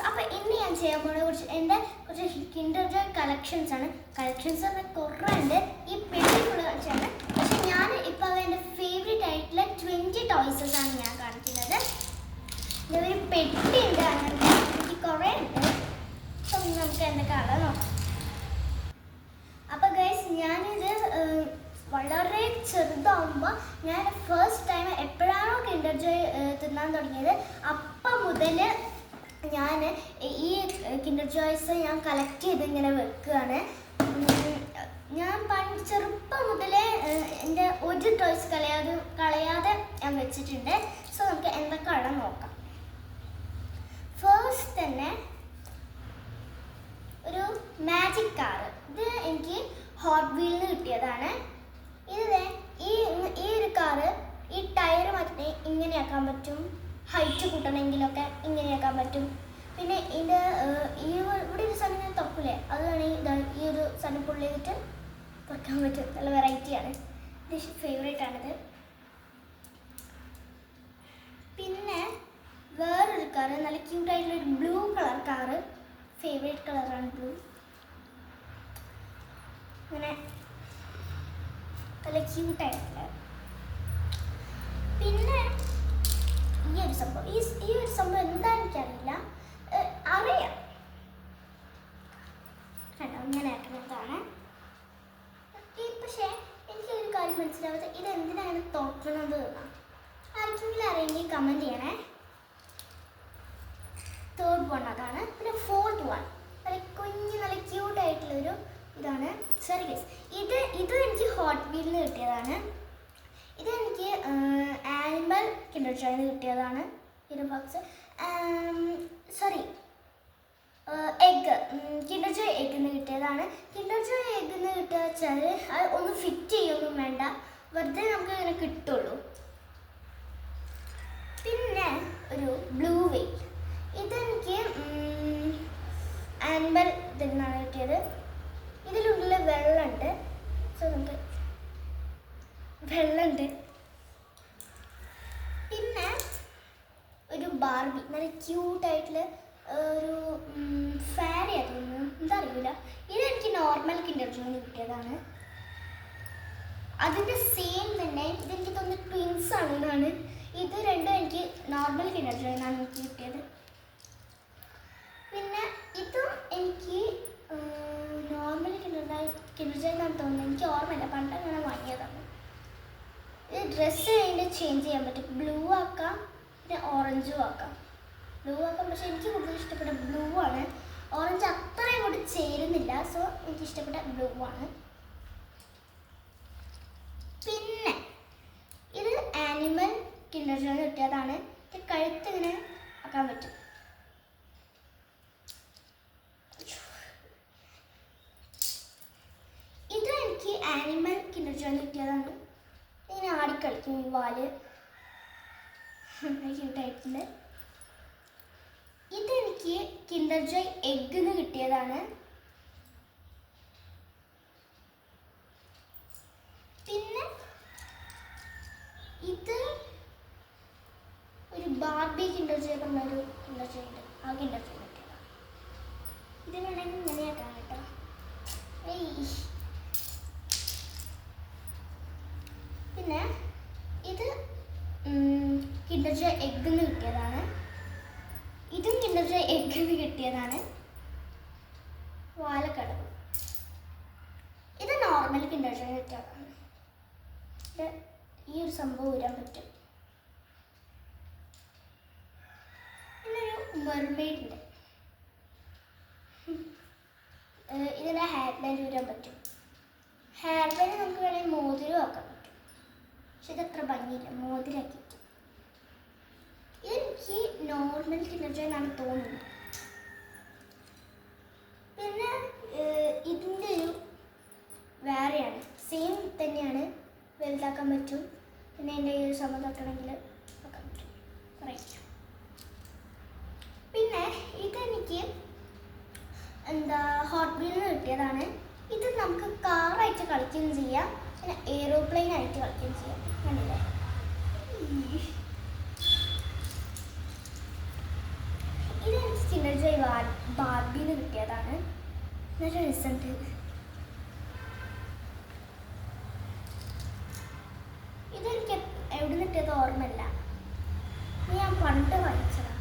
അപ്പോൾ ഇന്ന് ഞാൻ ചെയ്യാൻ പോകുന്ന എൻ്റെ കുറച്ച് കിൻഡർ ജോയ് കളക്ഷൻസാണ്. കളക്ഷൻസ് പറഞ്ഞാൽ കുറേ ഉണ്ട്. ഈ പെട്ടി ഫുള്ള് കളിച്ചാണ്. പക്ഷെ ഞാൻ ഇപ്പോൾ എൻ്റെ ഫേവറേറ്റ് ആയിട്ടുള്ള 20 ടോയ്സസാണ് ഞാൻ കാണിക്കുന്നത്. ഇതൊരു പെട്ടി ഉണ്ട്, അങ്ങനത്തെ എനിക്ക് കുറേ ഉണ്ട്. അപ്പം നമുക്ക് എന്തൊക്കെയാണോ നോക്കാം. അപ്പോൾ ഗൈസ്, ഞാനിത് വളരെ ചെറുതാകുമ്പോൾ ഞാൻ ഫസ്റ്റ് ടൈം എപ്പോഴാണോ കിൻഡർ ജോയ് തിന്നാൻ തുടങ്ങിയത് അപ്പം മുതൽ ഞാൻ ഈ കിൻഡർ ജോയ്സ് ഞാൻ കളക്ട് ചെയ്ത് ഇങ്ങനെ വെക്കുകയാണ്. ഞാൻ ചെറുപ്പം മുതലേ എൻ്റെ ഒരു ടോയ്സ് കളയാതെ ഞാൻ വെച്ചിട്ടുണ്ട്. സോ നമുക്ക് എന്തൊക്കെയാണ് നോക്കാം. ഫസ്റ്റ് തന്നെ ഒരു മാജിക് കാറ്. ഇത് എനിക്ക് ഹോട്ട് വീലിന് കിട്ടിയതാണ്. ഇത് ഈ ഒരു കാറ് ഈ ടയർ മാറ്റി ഇങ്ങനെയാക്കാൻ പറ്റും. ഹൈറ്റ് കൂട്ടണമെങ്കിലൊക്കെ ഇങ്ങനെയാക്കാൻ പറ്റും. പിന്നെ ഇത് ഇവിടെ ഒരു സാധനം ഞാൻ തുറക്കില്ലേ, അത് വേണമെങ്കിൽ ഈ ഒരു സാധനം പുള്ളി ചെയ്തിട്ട് തുറക്കാൻ പറ്റും. നല്ല വെറൈറ്റിയാണ്. ഇത് ഫേവറേറ്റ് ആണിത്. പിന്നെ വേറൊരു കാറ്, നല്ല ക്യൂട്ടായിട്ടുള്ളൊരു ബ്ലൂ കളർ കാറ്. ഫേവറേറ്റ് കളറാണ് ബ്ലൂ. അങ്ങനെ നല്ല ക്യൂട്ടായിട്ടുള്ള. പിന്നെ ഈ ഒരു സംഭവം എന്താണെന്ന് എനിക്കറിയില്ല, അറിയാം കണ്ടോ, ഇങ്ങനെ ആക്കുന്നതാണ്. പക്ഷേ എനിക്കൊരു കാര്യം മനസ്സിലാവാതെ ഇത് എന്തിനാണ് തുറക്കുന്നത് എന്നാണ്. ആർക്കെങ്കിലും അറിയെങ്കിൽ കമൻറ്റ് ചെയ്യണേ. തേർഡ് വൺ അതാണ്. പിന്നെ ഫോർത്ത് വൺ നല്ല കുഞ്ഞ് നല്ല ക്യൂട്ടായിട്ടുള്ളൊരു ഇതാണ്. സോറി ഗൈസ്, ഇത് എനിക്ക് ഹോട്ട് വീലിന് കിട്ടിയതാണ്. ഇതെനിക്ക് ആനിമൽ കിൻഡർ ജോയിന്ന് കിട്ടിയതാണ്. ഒരു ബോക്സ് എഗ്ഗ് കിൻഡർ ജോയ് എഗ്ഗിന്ന് കിട്ടിയതാണ്. കിൻഡർ ജോയ് എഗ്ഗിന്ന് കിട്ടുക വെച്ചാൽ അത് ഒന്ന് ഫിറ്റ് ചെയ്യൊന്നും വേണ്ട, വെറുതെ നമുക്ക് ഇങ്ങനെ കിട്ടുള്ളൂ. പിന്നെ ഒരു ബ്ലൂ വെയിൽ, ഇതെനിക്ക് ആനിമൽ ഇതിൽ നിന്നാണ് കിട്ടിയത്. ഇതിനുള്ളിൽ വെള്ളമുണ്ട്. സോ നമുക്ക് വെള്ളമുണ്ട്. പിന്നെ ഒരു ബാർബി, നല്ല ക്യൂട്ടായിട്ടുള്ള ഒരു ഫാരി തോന്നുന്നു, എന്താ അറിയില്ല. ഇതെനിക്ക് നോർമൽ കിൻഡർ ജോയിന് കിട്ടിയതാണ്. അതിൻ്റെ സെയിം തന്നെ ഇതെനിക്ക് തോന്നുന്നു ട്വിൻസ് ആണെന്നാണ്. ഇത് രണ്ടും എനിക്ക് നോർമൽ കിൻഡർ ജോയിനാണ് എനിക്ക് കിട്ടിയത്. പിന്നെ ഇതും എനിക്ക് നോർമൽ കിൻഡർ ജോയിനാണ് തോന്നുന്നത്, എനിക്ക് ഓർമ്മയില്ല, പണ്ടങ്ങനെ വാങ്ങിയതാണ്. ഇത് ഡ്രസ്സ് കഴിഞ്ഞ് ചേഞ്ച് ചെയ്യാൻ പറ്റും. ബ്ലൂ ആക്കാം, പിന്നെ ഓറഞ്ചും ആക്കാം. ബ്ലൂ ആക്കാം, പക്ഷേ എനിക്ക് കൂടുതൽ ഇഷ്ടപ്പെട്ട ബ്ലൂ ആണ്. ഓറഞ്ച് അത്രയും കൂടി ചേരുന്നില്ല. സോ എനിക്ക് ഇഷ്ടപ്പെട്ട ബ്ലൂ ആണ്. പിന്നെ ഇത് ആനിമൽ കിൻഡർ ജോയ് കിട്ടിയതാണ്. കഴുത്ത് ഇങ്ങനെ ആക്കാൻ പറ്റും. ഇത് എനിക്ക് ആനിമൽ കിൻഡർ ജോയ് കിട്ടിയതാണ്. ഇങ്ങനെ ആടിക്കളിക്കും ഈ വാല്, ക്യൂട്ടായിട്ടുണ്ട്. ഇതെനിക്ക് കിൻഡർ ജോയ് എഗ്ഗിന്ന് കിട്ടിയതാണ്. പിന്നെ ഇത് ഒരു ബാർബി കിൻഡർ ജോയ് പറഞ്ഞൊരു കിൻഡർ ജോയ് ഉണ്ട്. ആ കിൻഡർ ജോയ് കിട്ടിയതാണ്. ഇത് വേണമെങ്കിൽ ഇങ്ങനെയാക്കാം കേട്ടോ. പിന്നെ ഇത് കിൻഡർ ജോയ് എഗ്ഗിന്ന് കിട്ടിയതാണ്. ഇതും കിൻഡർ ജോയ് എഗ്ഗിന്ന് കിട്ടിയതാണ്. വാലക്കടവ്, ഇത് നോർമൽ കിൻഡർ ജോയ് കിട്ടിയതാണ്. ഇത് ഈ ഒരു സംഭവം ഊരാൻ പറ്റും. പിന്നൊരു മെർമെയ്ഡ് ഉണ്ട്. ഇതിൻ്റെ ഹെയർ ബാൻഡ് ഊരാൻ പറ്റും. ഹെയർ ബാൻഡ് നമുക്ക് വേണമെങ്കിൽ മോതിരം ആക്കാൻ പറ്റും. പക്ഷെ ഇതത്ര ഭംഗിയില്ല, മോതിരാക്കിയിട്ട്. എനിക്ക് നോർമൽ കിൻഡർ ജോയ് എന്നാണ് തോന്നുന്നത്. പിന്നെ ഇതിൻ്റെ ഒരു വേറെയാണ്, സെയിം തന്നെയാണ്, വലുതാക്കാൻ പറ്റും. പിന്നെ എൻ്റെ ഈ ഒരു സംഭവം തൊട്ടണമെങ്കിൽ ആക്കാൻ പറ്റും, പറയും. പിന്നെ ഇതെനിക്ക് ഹോട്ട് വീലിന് കിട്ടിയതാണ്. ഇത് നമുക്ക് കാറായിട്ട് കളിക്കുകയും ചെയ്യാം, പിന്നെ എയ്റോപ്ലെയിൻ ആയിട്ട് കളിക്കുകയും ചെയ്യാം. കണ്ടില്ലേ, ഇത് കിൻഡർ ജോയ് ബാർബിന്ന് കിട്ടിയതാണ്. നല്ല രസമുണ്ട്. ഇതെനിക്ക് എവിടെ നിന്ന് കിട്ടിയത് ഓർമ്മയില്ല. ഞാൻ പണ്ട് വായിച്ചതാണ്.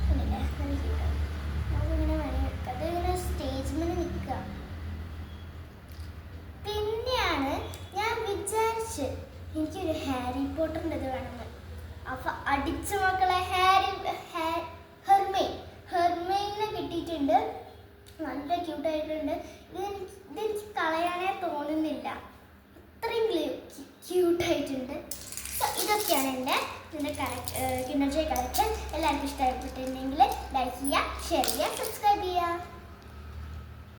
നമുക്കിങ്ങനെ വേണമെങ്കിൽ വെക്കാം. അതിങ്ങനെ സ്റ്റേജിൽ നിൽക്കുക. പിന്നെയാണ് ഞാൻ വിചാരിച്ച് എനിക്കൊരു ഹാരി പോട്ടറിൻ്റെ ഇത് വേണമെന്ന്. അപ്പം അടിച്ച മക്കളെ ഹെർമൈനെ കിട്ടിയിട്ടുണ്ട്. നല്ല ക്യൂട്ടായിട്ടുണ്ട്. ഇതെനിക്ക് കളയാനേ തോന്നുന്നില്ല, അത്രയും ക്യൂട്ടായിട്ടുണ്ട്. സോ ഇതൊക്കെയാണ് എൻ്റെ കിൻഡർ ജോയ് കളക്ഷൻ. എല്ലാവർക്കും ഇഷ്ടപ്പെട്ടിട്ടുണ്ടെങ്കിൽ ലൈക്ക് ചെയ്യുക, ഷെയർ ചെയ്യുക, സബ്സ്ക്രൈബ് ചെയ്യുക.